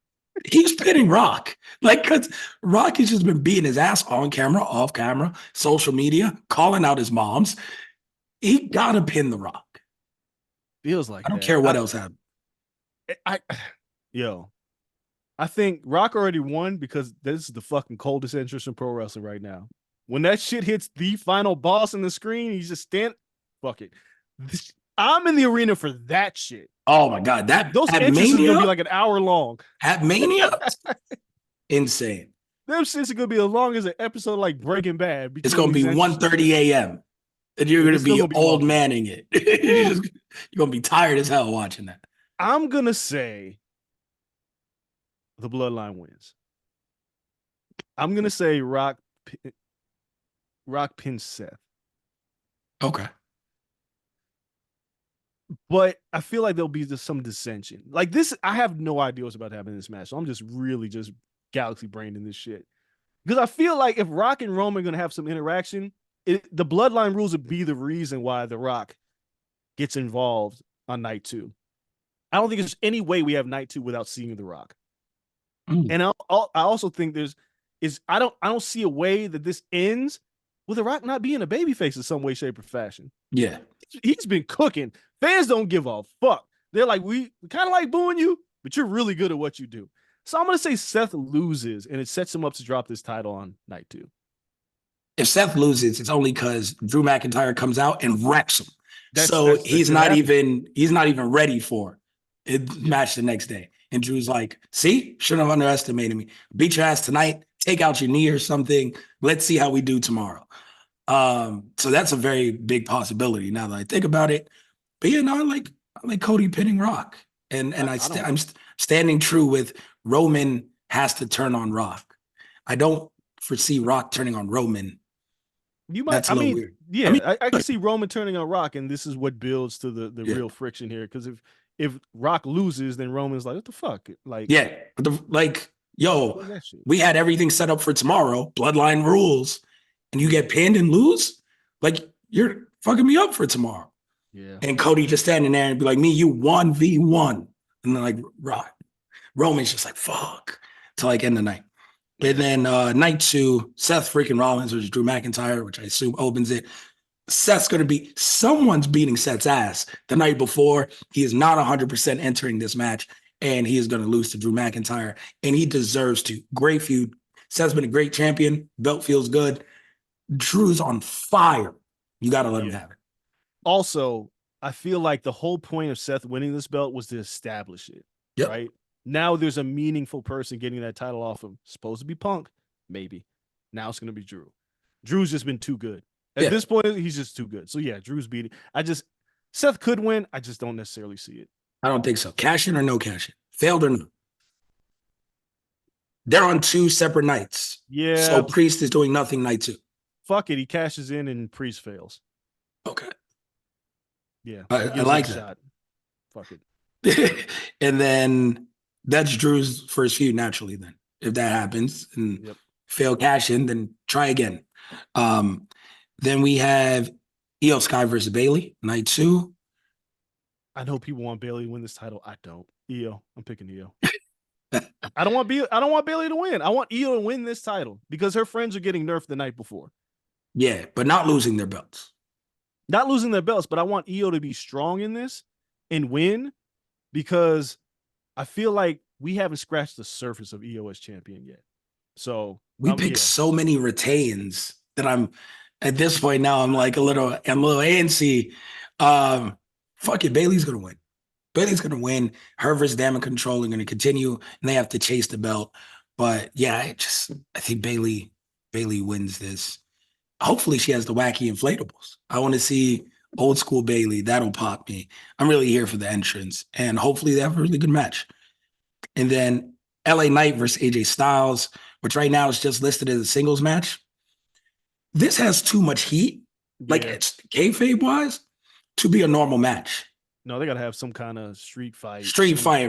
He's pinning Rock. Like, because Rock has just been beating his ass on camera, off camera, social media, calling out his moms. He got to pin the Rock. Feels like I don't care what else happened. I think Rock already won because this is the fucking coldest interest in pro wrestling right now. When that shit hits the final boss on the screen, he's just fuck it. I'm in the arena for that shit. Oh my God. That Those at entrances are gonna be Mania, like an hour long. at Mania, insane. Them shits are gonna be as long as an episode like Breaking Bad. It's Between going to be these entrances. 1:30 a.m. and you're going to It's still be gonna be old long. manning it. you're going to be tired as hell watching that. I'm gonna say the Bloodline wins. I'm gonna say Rock pins Seth. Okay. But I feel like there'll be just some dissension. Like this, I have no idea what's about to happen in this match. So I'm just really just galaxy brained in this shit. Because I feel like if Rock and Roman are going to have some interaction, the bloodline rules would be the reason why The Rock gets involved on night 2. I don't think there's any way we have night 2 without seeing The Rock. And I also think I don't see a way that this ends with The Rock not being a babyface in some way, shape, or fashion. Yeah. He's been cooking. Fans don't give a fuck. They're like, we kind of like booing you, but you're really good at what you do. So I'm going to say Seth loses, and it sets him up to drop this title on night 2. If Seth loses, it's only because Drew McIntyre comes out and wrecks him. That's he's not even ready for it match the next day. And Drew's like, see, shouldn't have underestimated me. Beat your ass tonight, take out your knee or something. Let's see how we do tomorrow. So that's a very big possibility now that I think about it. But yeah, no, I like Cody pinning Rock. And I'm standing true with Roman has to turn on Rock. I don't foresee Rock turning on Roman. You might. That's a little weird. Yeah, I can see Roman turning on Rock, and this is what builds to the real friction here. Because if Rock loses, then Roman's like, what the fuck? Like, yeah, we had everything set up for tomorrow. Bloodline rules, and you get pinned and lose. Like, you're fucking me up for tomorrow. Yeah. And Cody just standing there and be like, me, you 1v1. And then like Roman's just like, fuck, to like end the night. And then night 2, Seth freaking Rollins versus Drew McIntyre, which I assume opens it. Someone's beating Seth's ass the night before. He is not 100% entering this match, and he is going to lose to Drew McIntyre, and he deserves to. Great feud. Seth's been a great champion. Belt feels good. Drew's on fire. You got to let him have it. Also, I feel like the whole point of Seth winning this belt was to establish it, right? Now there's a meaningful person getting that title off him. Supposed to be Punk, maybe. Now it's going to be Drew. Drew's just been too good. At this point, he's just too good. So yeah, Drew's beating. Seth could win. I just don't necessarily see it. I don't think so. Cash in or no cash in? Failed or no? They're on 2 separate nights. Yeah. So Priest is doing nothing night 2. Fuck it. He cashes in and Priest fails. Okay. Yeah. I like that. Shot. Fuck it. And then that's Drew's first feud naturally then. If that happens and fail cash in, then try again. Then we have Io Sky versus Bayley, night 2. I know people want Bayley to win this title. I don't. Io. I'm picking Io. I don't want Bayley to win. I want Io to win this title because her friends are getting nerfed the night before. Yeah, but not losing their belts. Not losing their belts, but I want Io to be strong in this and win because I feel like we haven't scratched the surface of Io as champion yet. So we picked so many retains that I'm at this point now. I'm a little antsy. Fuck it, Bayley's gonna win. Bayley's gonna win. Her versus Damage Control are gonna continue, and they have to chase the belt. But yeah, I think Bayley wins this. Hopefully, she has the wacky inflatables. I want to see old school Bayley. That'll pop me. I'm really here for the entrance, and hopefully they have a really good match. And then LA Knight versus AJ Styles, which right now is just listed as a singles match. This has too much heat, like it's kayfabe wise, to be a normal match. No, they gotta have some kind of street fight,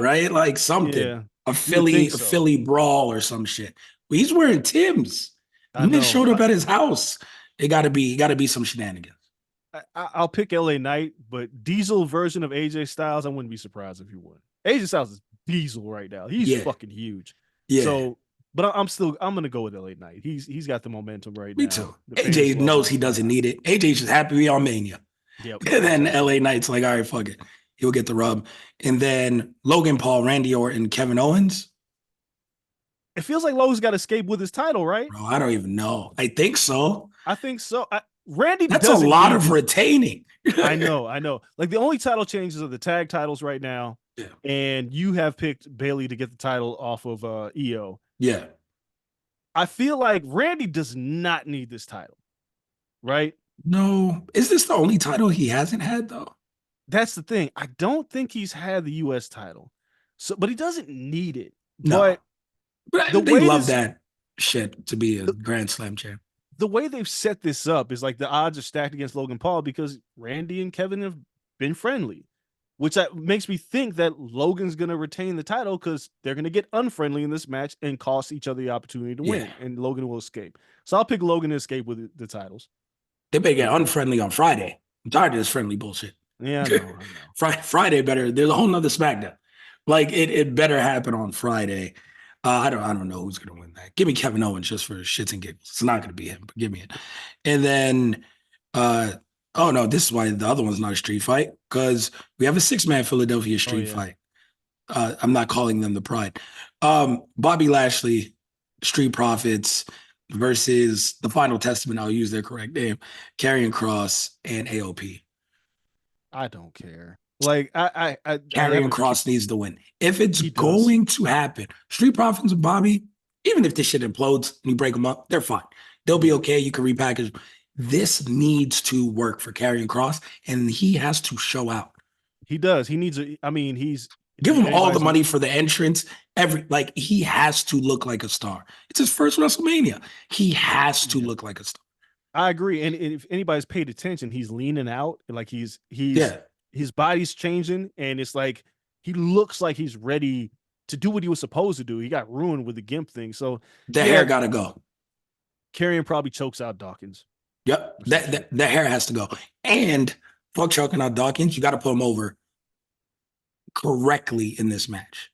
right? Like something, a Philly brawl or some shit. Well, he's wearing Tim's. He just showed up at his house. It gotta be some shenanigans. I'll pick LA Knight, but Diesel version of AJ Styles, I wouldn't be surprised if he won. AJ Styles is Diesel right now. He's fucking huge. Yeah. So, but I'm gonna go with LA Knight. He's got the momentum right now. Me too. AJ knows he doesn't need it. AJ's just happy to be on Mania. Yep. And then LA Knight's like, all right, fuck it. He'll get the rub. And then Logan Paul, Randy Orton, Kevin Owens. It feels like Logan's got to escape with his title, right? Bro, I don't even know. I think so. I think so. Randy That's a doesn't lot need of this. retaining. I know, I know. Like the only title changes are the tag titles right now, Yeah. and you have picked Bailey to get the title off of EO. Yeah. I feel like Randy does not need this title, right? No. Is this the only title he hasn't had, though? That's the thing. I don't think he's had the US title. So, but he doesn't need it. No. But the But they way love this that shit to be a the, Grand Slam champ. the way they've set this up is like the odds are stacked against Logan Paul because Randy and Kevin have been friendly, which makes me think that Logan's going to retain the title because they're going to get unfriendly in this match and cost each other the opportunity to win, and Logan will escape. So I'll pick Logan to escape with the titles. They better get unfriendly on Friday. I'm tired of this friendly bullshit. Yeah, I know. Friday better. There's a whole nother SmackDown. Like it better happen on Friday. I don't know who's gonna win that. Give me Kevin Owens just for shits and giggles. It's not gonna be him, but give me it. And then oh no, this is why the other one's not a street fight, because we have a 6-man Philadelphia street fight. I'm not calling them the Pride. Bobby Lashley, Street Profits versus the Final Testament. I'll use their correct name. Karrion Kross and AOP. I don't care. Like I Karrion Kross needs to win. If it's going to happen, Street Profits and Bobby, even if this shit implodes and you break them up, they're fine. They'll be okay. You can repackage. This needs to work for Karrion Kross, and he has to show out. He does. He needs he's give him all the money for the entrance. He has to look like a star. It's his first WrestleMania. He has to look like a star. I agree. And if anybody's paid attention, he's leaning out. Like his body's changing, and it's like he looks like he's ready to do what he was supposed to do. He got ruined with the gimp thing. So the hair gotta go. Karrion probably chokes out Dawkins. Yep. The hair has to go. And fuck choking out Dawkins, you got to put him over correctly in this match.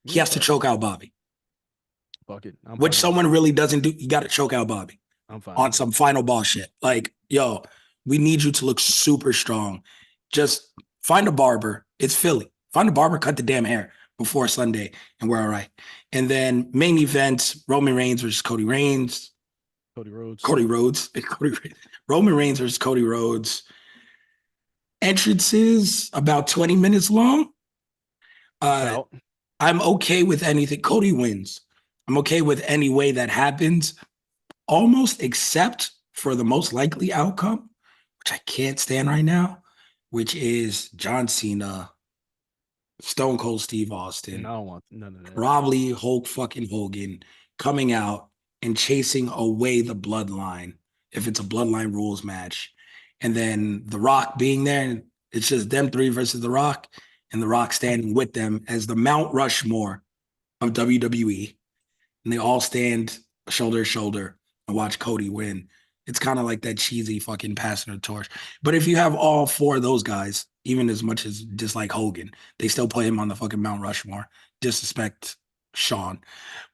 He has to choke out Bobby. Fuck it. Which someone really doesn't do. You got to choke out Bobby. I'm fine. On some final boss shit. Like, yo, we need you to look super strong. Just find a barber. It's Philly. Find a barber, cut the damn hair before Sunday, and we're all right. And then main event, Roman Reigns versus Cody Rhodes. Roman Reigns versus Cody Rhodes. Entrances about 20 minutes long. I'm okay with anything. Cody wins. I'm okay with any way that happens, almost except for the most likely outcome, which I can't stand right now, which is John Cena, Stone Cold Steve Austin. I don't want none of that. Probably Hulk fucking Hogan coming out and chasing away the Bloodline if it's a Bloodline rules match. And then The Rock being there, and it's just them three versus The Rock, and The Rock standing with them as the Mount Rushmore of WWE. And they all stand shoulder to shoulder and watch Cody win. It's kind of like that cheesy fucking passing the torch. But if you have all four of those guys, even as much as dislike Hogan, they still put him on the fucking Mount Rushmore. Disrespect Shawn.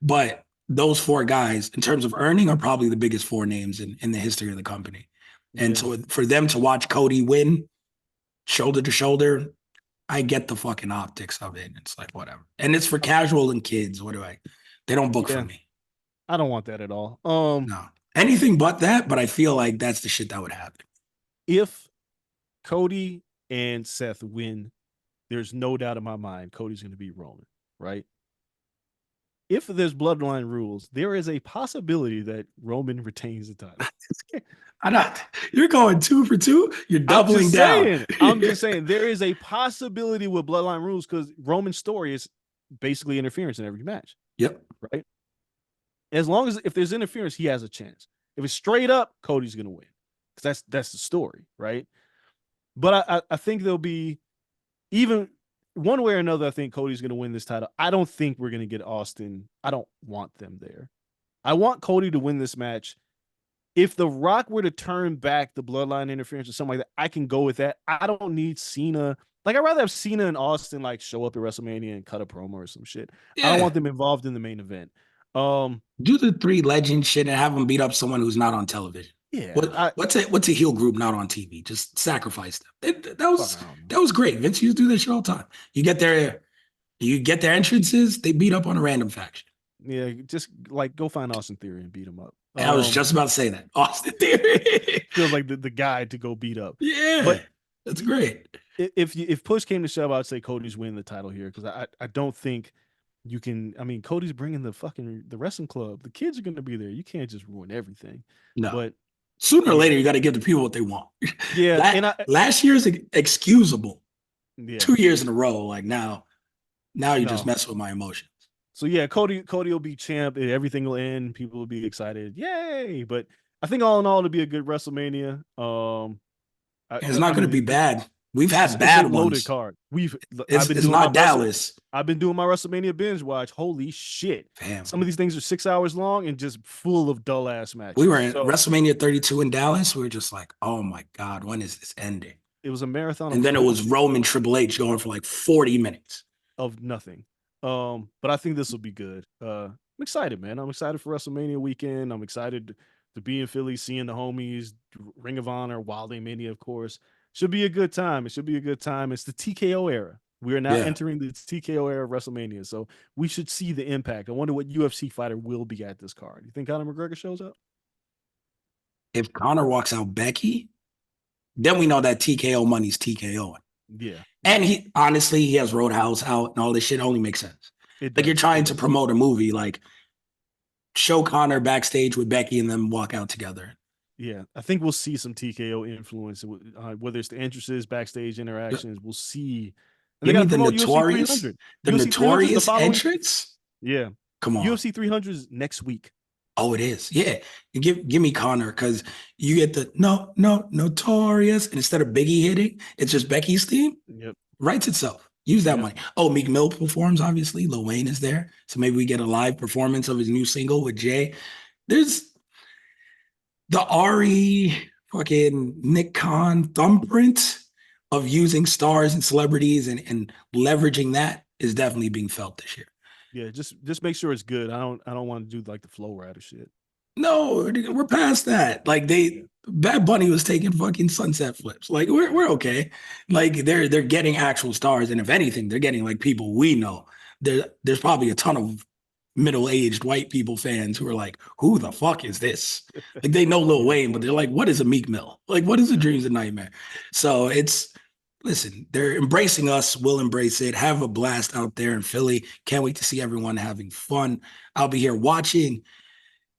But those four guys, in terms of earning, are probably the biggest four names in the history of the company. And so for them to watch Cody win shoulder to shoulder, I get the fucking optics of it. It's like, whatever. And it's for casual and kids. They don't book for me. I don't want that at all. No. Anything but that, but I feel like that's the shit that would happen. If Cody and Seth win, there's no doubt in my mind Cody's going to beat Roman, right? If there's Bloodline rules, there is a possibility that Roman retains the title. You're going 2 for 2. You're doubling down. I'm just saying there is a possibility with Bloodline rules because Roman's story is basically interference in every match. Yep. Right. As long as if there's interference, he has a chance. If it's straight up, Cody's going to win because that's the story, right? But I think there'll be even one way or another. I think Cody's going to win this title. I don't think we're going to get Austin. I don't want them there. I want Cody to win this match. If The Rock were to turn back the Bloodline interference or something like that, I can go with that. I don't need Cena. Like, I'd rather have Cena and Austin like show up at WrestleMania and cut a promo or some shit. Yeah. I don't want them involved in the main event. Do the 3 legend shit and have them beat up someone who's not on television. Yeah. What's a heel group not on TV? Just sacrifice them. That was great. Vince used to do that shit all the time. You get their entrances, they beat up on a random faction. Yeah, just like go find Austin Theory and beat him up. I was just about to say that. Austin Theory. Feels like the guy to go beat up. Yeah, But that's great. if push came to shove, I'd say Cody's winning the title here because I don't think you can. I mean, Cody's bringing the wrestling club. The kids are going to be there. You can't just ruin everything. No. But Sooner or yeah, later, you got to give the people what they want. yeah, and Last year's excusable. yeah, 2 years in a row, like now you just no. mess with my emotions. So yeah, Cody will be champ. And everything will end. People will be excited. Yay! But I think all in all, it'll be a good WrestleMania. And it's not I going to mean, be bad. We've had it's a bad loaded ones. card. It's not Dallas. I've been doing my WrestleMania binge watch. Holy shit! Fam. Some of these things are 6 hours long and just full of dull ass We matches. were in So WrestleMania 32 in Dallas. We were just like, oh my God, when is this ending? it was a marathon And of then it was bullshit Roman Triple H going for like 40 minutes. of nothing. But I think this will be good. I'm excited, man. I'm excited for WrestleMania weekend. I'm excited to be in Philly, seeing the homies, Ring of Honor, Wild Mania, of course. Should be a good time. It should be a good time. It's the TKO era. We are now Yeah. entering the TKO era of WrestleMania. So we should see the impact. I wonder what UFC fighter will be at this card. You think Conor McGregor shows up? If Connor walks out Becky, then we know that TKO money's TKOing. Yeah. And he honestly, he has Roadhouse out and all this shit only makes sense. It Like you're does. trying to promote a movie, like show Connor backstage with Becky and then walk out together. Yeah, I think we'll see some TKO influence, whether it's the entrances, backstage interactions. We'll see, and they Give got me to the promote UFC notorious, 300. the UFC 300 is the notorious following. entrance. Yeah, Come on. UFC 300 is next week. Oh, it is. Yeah. Give me Connor because you get the notorious. And instead of Biggie hitting, it's just Becky's theme. Yep. Writes itself. Use that Yep. money. Oh, Meek Mill performs, obviously. Lil Wayne is there. So maybe we get a live performance of his new single with Jay. There's the Ari fucking Nick Khan thumbprint of using stars and celebrities and leveraging that is definitely being felt this year. Yeah, just make sure it's good. I don't want to do like the flow rider shit. No, we're past that. Like Bad Bunny was taking fucking sunset flips. Like we're okay. Like they're getting actual stars, and if anything, they're getting like people we know. There's probably a ton of middle-aged white people fans who are like, who the fuck is this? Like they know Lil Wayne, but they're like, what is a Meek Mill? Like, what is a Dreams and Nightmare? So listen, they're embracing us. We'll embrace it. Have a blast out there in Philly. Can't wait to see everyone having fun. I'll be here watching.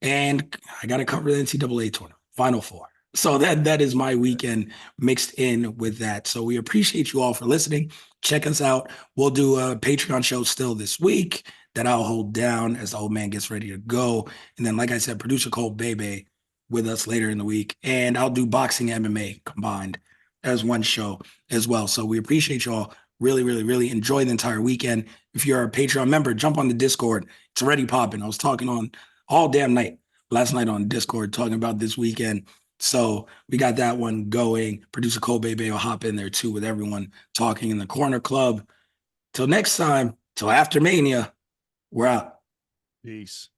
And I got to cover the NCAA tournament, Final Four. So that is my weekend mixed in with that. So we appreciate you all for listening. Check us out. We'll do a Patreon show still this week that I'll hold down as the old man gets ready to go. And then, like I said, producer Cole Bebe with us later in the week. And I'll do boxing MMA combined as one show as well. So we appreciate you all. Really, really, really enjoy the entire weekend. If you're a Patreon member, jump on the Discord. It's already popping. I was talking on all damn night last night on Discord talking about this weekend. So we got that one going. Producer Cole Bebe will hop in there too with everyone talking in the corner club. Till next time, till after Mania, we're out. Peace.